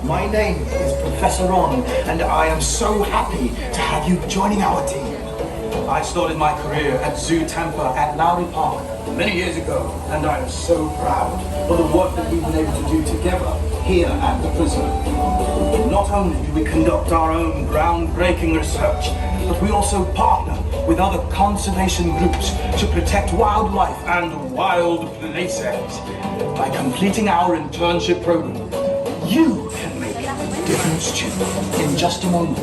My name is Professor Ron, and I am so happy to have you joining our team. I started my career at Zoo Tampa at Lowry Park many years ago, and I am so proud of the work that we've been able to do together here at the prison. Not only do we conduct our own groundbreaking research, but we also partner with other conservation groups to protect wildlife and wild places. By completing our internship program, you can make a difference too. In just a moment,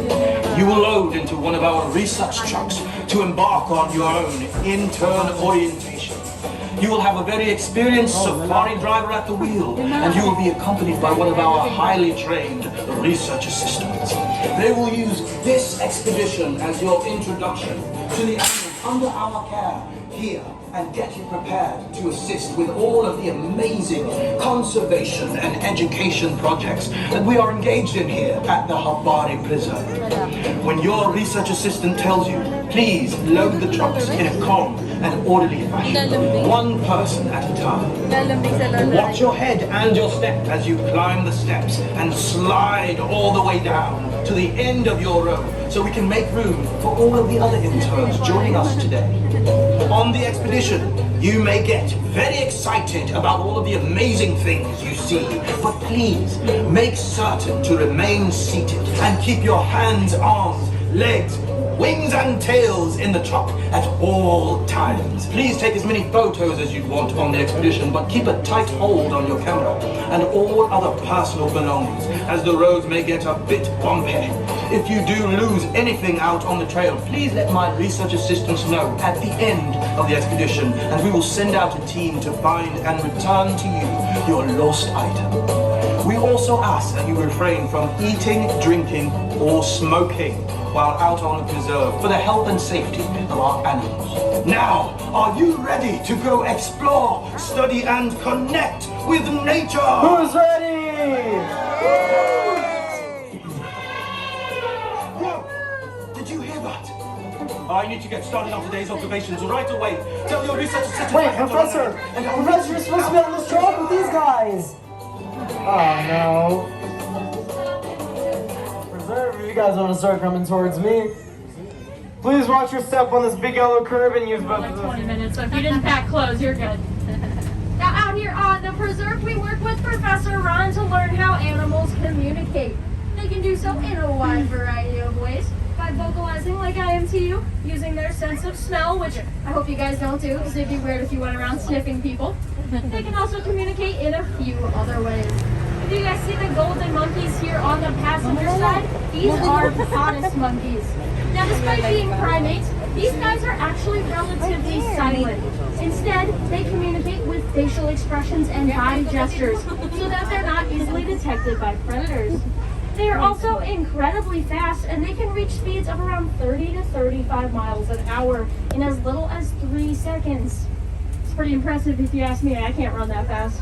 you will load into one of our research trucks to embark on your own intern orientation. You will have a very experienced safari driver at the wheel, and you will be accompanied by one of our highly trained research assistants. They will use this expedition as your introduction to the animals under our care here and get you prepared to assist with all of the amazing conservation and education projects that we are engaged in here at the Habari Prison. When your research assistant tells you, please load the trucks in a calm and orderly fashion, one person at a time. Watch your head and your step as you climb the steps and slide all the way down to the end of your row so we can make room for all of the other interns joining us today. On the expedition, you may get very excited about all of the amazing things you see, but please make certain to remain seated and keep your hands, arms, legs, wings and tails in the truck at all times. Please take as many photos as you want on the expedition, but keep a tight hold on your camera and all other personal belongings, as the roads may get a bit bumpy. If you do lose anything out on the trail, please let my research assistants know at the end of the expedition, and we will send out a team to find and return to you your lost item. We also ask that you refrain from eating, drinking, or smoking while out on the preserve for the health and safety of our animals. Now, are you ready to go explore, study, and connect with nature? Who's ready? Whoa! Did you hear that? I need to get started on today's observations right away. Tell your research assistant... Wait, Professor! Professor, you're supposed to be on this truck with these guys! Oh, no. If you guys want to start coming towards me, please watch your step on this big yellow curb and use both like of those. 20 minutes, so if you didn't pack clothes, you're good. Now out here on the preserve, we work with Professor Ron to learn how animals communicate. They can do so in a wide variety of ways. By vocalizing like I am to you, using their sense of smell, which I hope you guys don't do, because it'd be weird if you went around sniffing people. They can also communicate in a few other ways. If you guys see the golden monkeys here on the passenger side, these are potus monkeys. Now, despite being primates, these guys are actually relatively silent. Instead, they communicate with facial expressions and body gestures so that they're not easily detected by predators. They are also incredibly fast, and they can reach speeds of around 30 to 35 miles an hour in as little as 3 seconds. It's pretty impressive if you ask me. I can't run that fast.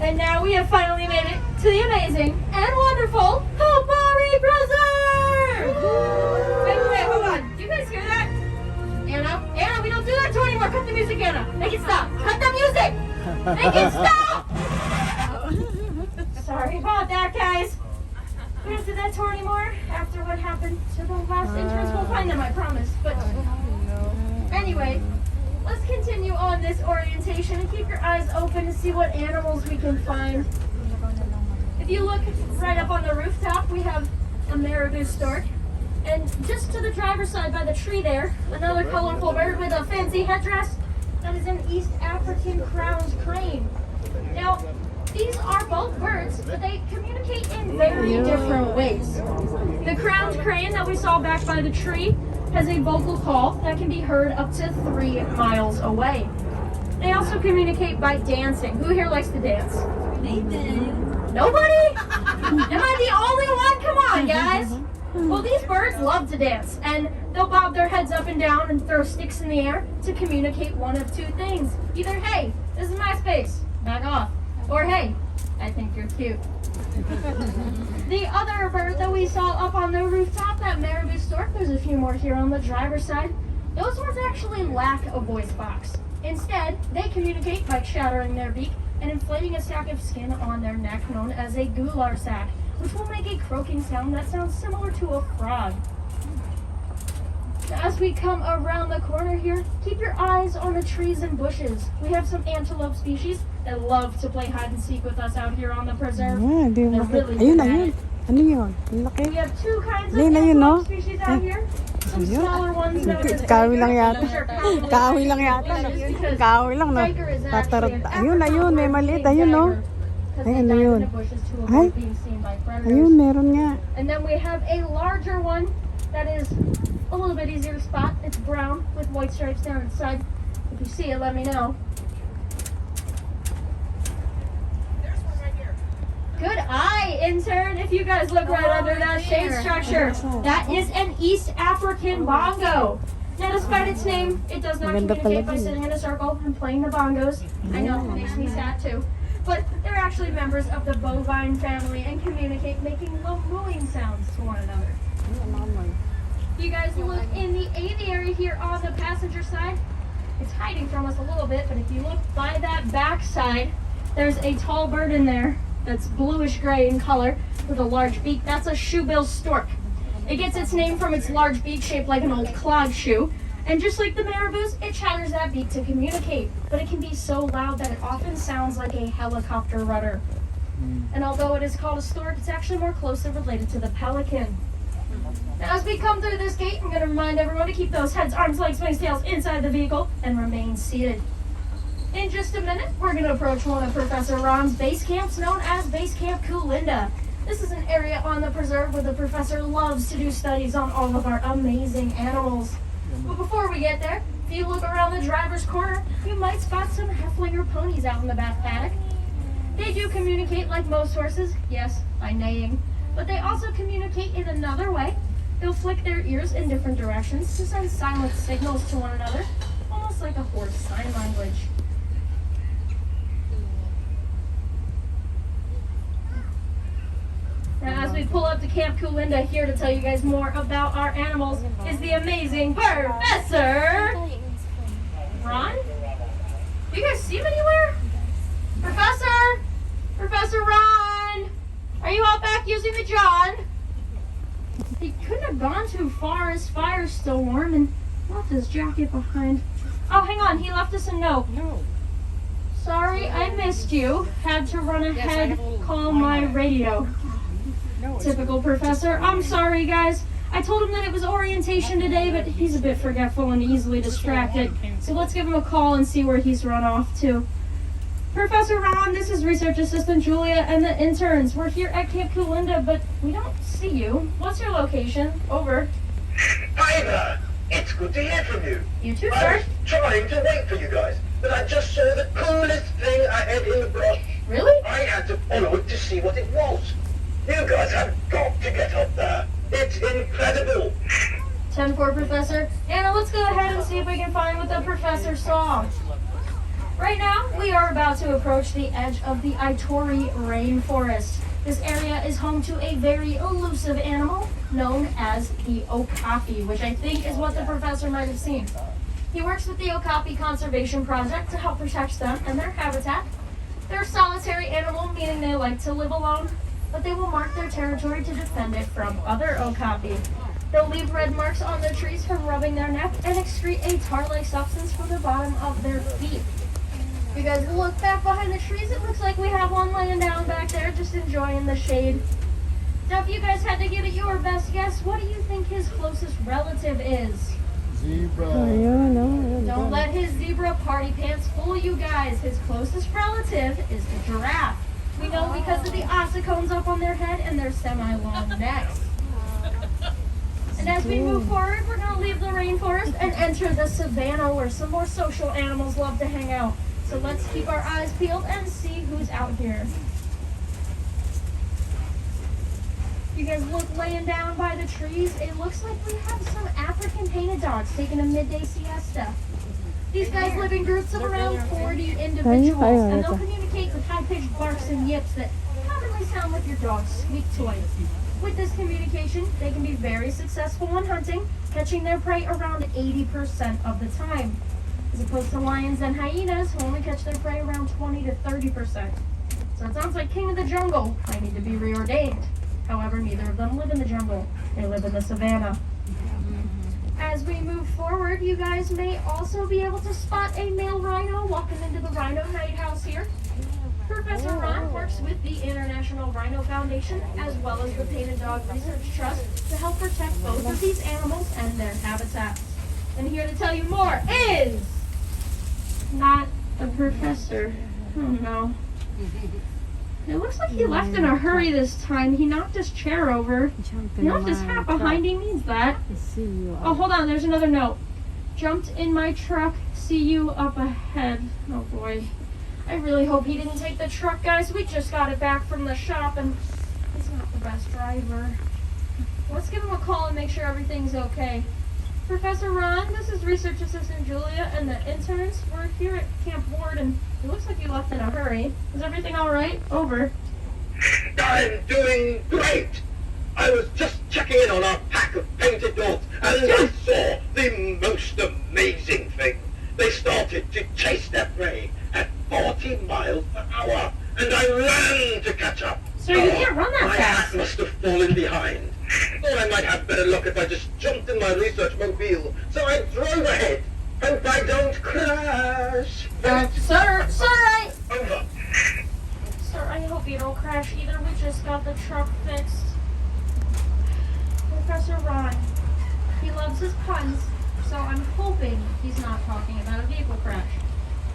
And now we have finally made it to the amazing and wonderful Habari Preserve! Wait, hold on. Do you guys hear that? Anna, we don't do that to anymore. Cut the music, Anna. Make it stop. Cut the music! Make it stop! Sorry about that, guys. We don't do that tour anymore after what happened to the last interns. We'll find them, I promise. But anyway, let's continue on this orientation and keep your eyes open to see what animals we can find. If you look right up on the rooftop, we have a Marabou Stork. And just to the driver's side by the tree there, another colorful bird with a fancy headdress. That is an East African crowned crane. Now, these are both birds, but they communicate in very different ways. The crowned crane that we saw back by the tree has a vocal call that can be heard up to 3 miles away. They also communicate by dancing. Who here likes to dance? Nathan. Nobody? Am I the only one? Come on, guys. Well, these birds love to dance, and they'll bob their heads up and down and throw sticks in the air to communicate one of 2 things. Either, hey, this is my space, back off. Or, hey, I think you're cute. The other bird that we saw up on the rooftop, that Marabou Stork, there's a few more here on the driver's side. Those ones actually lack a voice box. Instead, they communicate by chattering their beak and inflating a sac of skin on their neck known as a gular sac, which will make a croaking sound that sounds similar to a frog. As we come around the corner here, keep your eyes on the trees and bushes. We have some antelope species that love to play hide and seek with us out here on the preserve. Ah, di They're laki. really Ayun, good at ayun. it. Ano yun? Ang laki. We have two kinds of Ayun, ayun, antelope no? species out here. Some Ayun. smaller ones that are Kahoy lang yata. which are probably Kahoy lang yata. delicious because Kahoy lang, no? Tiger is Tatarap. actually an Ayun, ayun. May African maliit. bird Ayun, no? named Tiger, 'cause they Ayun, dive ayun. in the bushes to Ay. avoid being seen by predators. Ayun, meron nga. And then we have a larger one that is a little bit easier to spot. It's brown with white stripes down its side. If you see it, let me know. There's one right here. Good eye, intern. If you guys look right under that shade structure, that is an East African bongo. Now, despite its name, it does not Maganda communicate pala by din. sitting in a circle and playing the bongos. I know, it makes me sad too. But they're actually members of the bovine family and communicate making low mooing sounds to one another. You guys look in the aviary here on the passenger side. It's hiding from us a little bit, but if you look by that back side, there's a tall bird in there that's bluish gray in color with a large beak. That's a Shoebill Stork. It gets its name from its large beak shaped like an old clog shoe. And just like the marabous, it chatters that beak to communicate. But it can be so loud that it often sounds like a helicopter rudder. And although it is called a stork, it's actually more closely related to the pelican. Now, as we come through this gate, I'm going to remind everyone to keep those heads, arms, legs, wings, tails inside the vehicle and remain seated. In just a minute, we're going to approach one of Professor Ron's base camps known as Base Camp Kulinda. This is an area on the preserve where the professor loves to do studies on all of our amazing animals. But before we get there, if you look around the driver's corner, you might spot some Heflinger ponies out in the back paddock. They do communicate like most horses, yes, by neighing, but they also communicate in another way. They'll flick their ears in different directions to send silent signals to one another, almost like a horse sign language. Now, as we pull up to Camp Kulinda, here to tell you guys more about our animals is the amazing Professor Ron. Do you guys see him anywhere? Professor! Professor Ron! Are you out back using the John? He couldn't have gone too far. His fire's still warm and left his jacket behind. Oh, hang on. He left us a note. No. Sorry, I missed you. Had to run ahead, call my radio. Typical professor. I'm sorry, guys. I told him that it was orientation today, but he's a bit forgetful and easily distracted. So let's give him a call and see where he's run off to. Professor Ron, this is Research Assistant Julia and the interns. We're here at Camp Kulinda, but we don't see you. What's your location? Over. Hi there! It's good to hear from you. You too, I sir. was trying to wait for you guys, but I just saw the coolest thing ahead in the brush. Really? I had to follow it to see what it was. You guys have got to get up there. It's incredible. 10-4, Professor. Anna, let's go ahead and see if we can find what the professor saw. Right now, we are about to approach the edge of the Itori rainforest. This area is home to a very elusive animal known as the okapi, which I think is what the professor might have seen. He works with the Okapi Conservation Project to help protect them and their habitat. They're a solitary animal, meaning they like to live alone, but they will mark their territory to defend it from other okapi. They'll leave red marks on their trees from rubbing their neck and excrete a tar-like substance from the bottom of their feet. If you guys look back behind the trees, it looks like we have one laying down back there just enjoying the shade. Now, if you guys had to give it your best guess, what do you think his closest relative is? Ayun, no. Don't let his zebra party pants fool you guys. His closest relative is the giraffe. We know because of the ossicones up on their head and their semi-long necks. And as we move forward, we're going to leave the rainforest and enter the savanna where some more social animals love to hang out. So let's keep our eyes peeled and see who's out here. You guys look laying down by the trees. It looks like we have some African painted dogs taking a midday siesta. These guys live in groups of around 40 individuals, and they'll communicate with high-pitched barks and yips that commonly sound like your dog's squeak toy. With this communication, they can be very successful when hunting, catching their prey around 80% of the time, as opposed to lions and hyenas who only catch their prey around 20 to 30%. So it sounds like King of the Jungle might need to be reordained. However, neither of them live in the jungle. They live in the savannah. As we move forward, you guys may also be able to spot a male rhino walking into the Rhino Nighthouse here. Professor Ron works with the International Rhino Foundation as well as the Painted Dog Research Trust to help protect both of these animals and their habitats. And here to tell you more is not the professor. Oh no. It looks like he left in a hurry this time. He knocked his chair over. He left his hat behind. He needs that. Oh, hold on. There's another note. Jumped in my truck. See you up ahead. Oh boy. I really hope he didn't take the truck, guys. We just got it back from the shop and he's not the best driver. Let's give him a call and make sure everything's okay. Professor Ron, this is Research Assistant Julia and the interns. We're here at Camp Ward and it looks like you left in a hurry. Is everything all right? Over. I'm doing great. I was just checking in on our pack of painted dogs and I saw the most amazing thing. They started to chase their prey at 40 miles per hour and I ran to catch up. Sir, you can't run that my fast. hat must have fallen behind. Thought I might have better luck if I just jumped in my research mobile. So I drove ahead. Hope I don't crash. Sir, Over. Sir, I hope you don't crash either. We just got the truck fixed. Professor Ron, he loves his puns, so I'm hoping he's not talking about a vehicle crash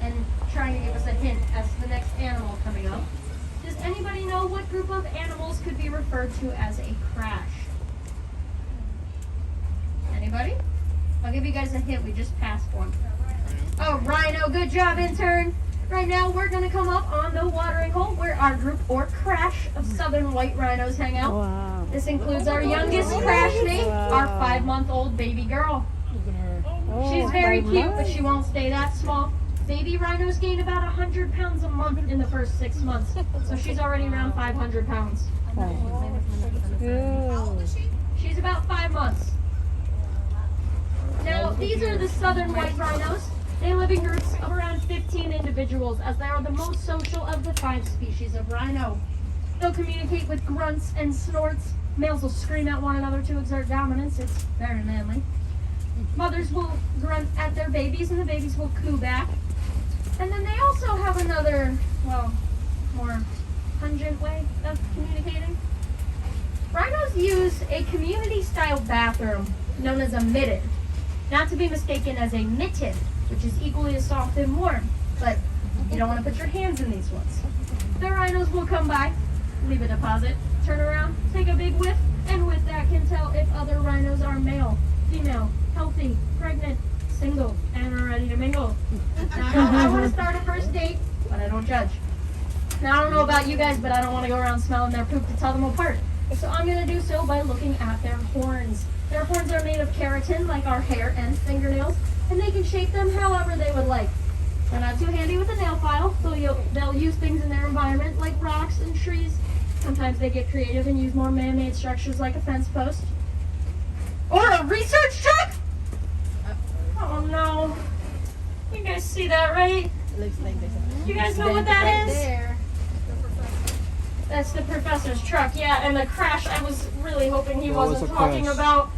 and trying to give us a hint as to the next animal coming up. Does anybody know what group of animals could be referred to as a crash? Anybody? I'll give you guys a hint. We just passed one. Oh, rhino. Good job, intern. Right now, we're going to come up on the watering hole where our group or crash of southern white rhinos hang out. Wow. This includes our youngest crash mate, our 5-month-old baby girl. She's very cute, but she won't stay that small. Baby rhinos gain about 100 pounds a month in the first 6 months, so she's already around 500 pounds. She's about 5 months. Now, these are the southern white rhinos. They live in groups of around 15 individuals, as they are the most social of the 5 species of rhino. They'll communicate with grunts and snorts. Males will scream at one another to exert dominance. It's very manly. Mothers will grunt at their babies, and the babies will coo back. And then they also have another, well, more pungent way of communicating. Rhinos use a community-style bathroom known as a midden, not to be mistaken as a mitten, which is equally as soft and warm, but you don't want to put your hands in these ones. The rhinos will come by, leave a deposit, turn around, take a big whiff, and with that can tell if other rhinos are male, female, healthy, pregnant, single, and are ready to mingle. Now, I want to start a first date, but I don't judge. Now, I don't know about you guys, but I don't want to go around smelling their poop to tell them apart. So I'm going to do so by looking at their horns. Their horns are made of keratin, like our hair and fingernails, and they can shape them however they would like. They're not too handy with a nail file, so they'll use things in their environment, like rocks and trees. Sometimes they get creative and use more man-made structures, like a fence post. Or a research truck? Oh no. You guys see that, right? You guys know what that is? That's the professor's truck, yeah, and the crash I was really hoping he wasn't talking about.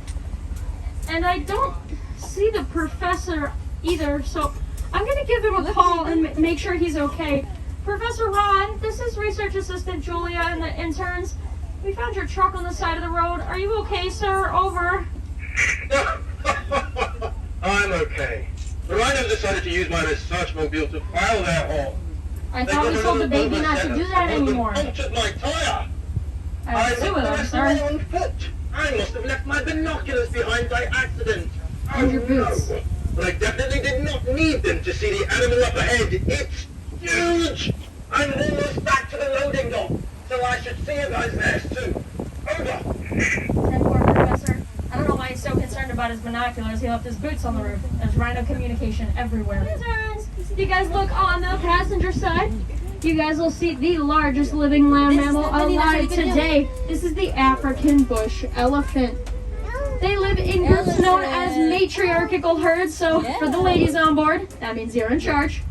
And I don't see the professor either, so I'm going to give him a call and make sure he's okay. Professor Ron, this is Research Assistant Julia and the interns. We found your truck on the side of the road. Are you okay, sir? Over. I'm okay. The rhinos decided to use my research mobile to file their horn. I thought we told the baby not to do that anymore. Punctured my tire. I have two of them, sir. On foot. I must have left my binoculars behind by accident. And your boots. No. But I definitely did not need them to see the animal up ahead. It's huge. I'm almost back to the loading dock, so I should see you guys there soon. Over. And poor professor. I don't know why he's so concerned about his binoculars. He left his boots on the roof. There's rhino communication everywhere. Interns, you guys look on the passenger side. You guys will see the largest living land mammal alive today. This is the African bush elephant. They live in groups known as matriarchal herds, so for the ladies on board, that means you're in charge.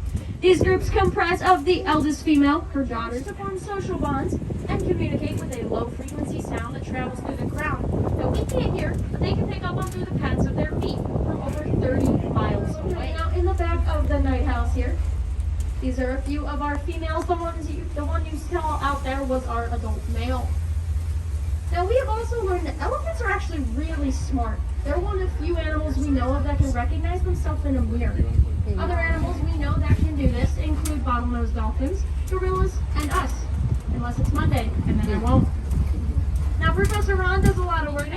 These groups comprise of the eldest female, her daughters, to form social bonds, and and communicate with a low-frequency sound that travels through the ground that we can't hear, but they can pick up on through the pads of their feet from over 30 miles away. Now, in the back of the night house here, these are a few of our females. The one you saw out there was our adult male. Now, we have also learned that elephants are actually really smart. They're one of the few animals we know of that can recognize themselves in a mirror. Other animals we know that can do this include bottlenose dolphins, gorillas, and us. Unless it's Monday, and then it won't. Now, Professor Ron does a lot of work,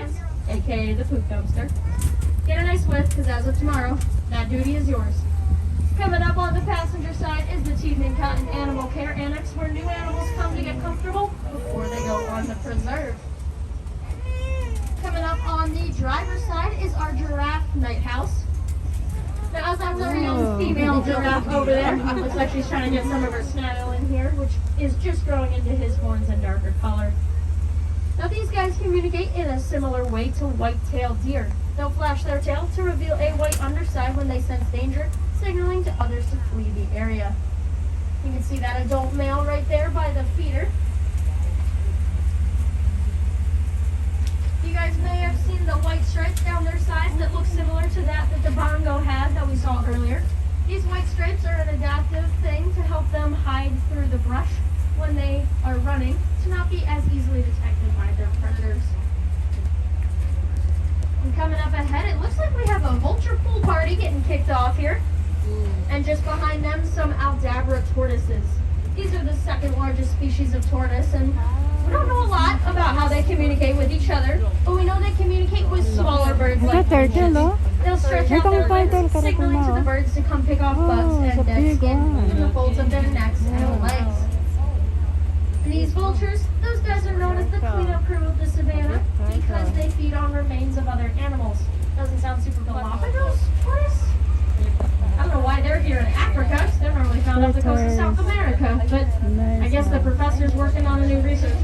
aka the poop dumpster. Get a nice whiff, because as of tomorrow, that duty is yours. Coming up on the passenger side is the Teeth and Cotton Animal Care Annex, where new animals come to get comfortable before they go on the preserve. Coming up on the driver's side is our Giraffe Nighthouse. Now, as our very own female giraffe over there, looks like she's trying to get some of her snaggle in here, which is just growing into his horns in darker color. Now, these guys communicate in a similar way to white-tailed deer. They'll flash their tail to reveal a white underside when they sense danger, signaling to others to flee the area. You can see that adult male right there by the feeder. You guys may have seen the white stripes down their sides that look similar to that the Bongo had that we saw earlier. These white stripes are an adaptive thing to help them hide through the brush when they are running to not be as easily detected by their predators. And coming up ahead, it looks like we have a vulture pool party getting kicked off here. And just behind them, some Aldabra tortoises. These are the second largest species of tortoise, and we don't know a lot about how they communicate with each other, but we know they communicate with smaller birds like turtle, no? They'll stretch out their limbs, signaling to the birds to come pick off bugs and dead skin from the folds of their necks and legs. And these vultures, those guys are known as the cleanup crew of the savannah because they feed on remains of other animals. Doesn't sound super Galapagos tortoise? I don't know why they're here in Africa, 'cause they're normally found off the coast of South America, but I guess the professor's working on a new research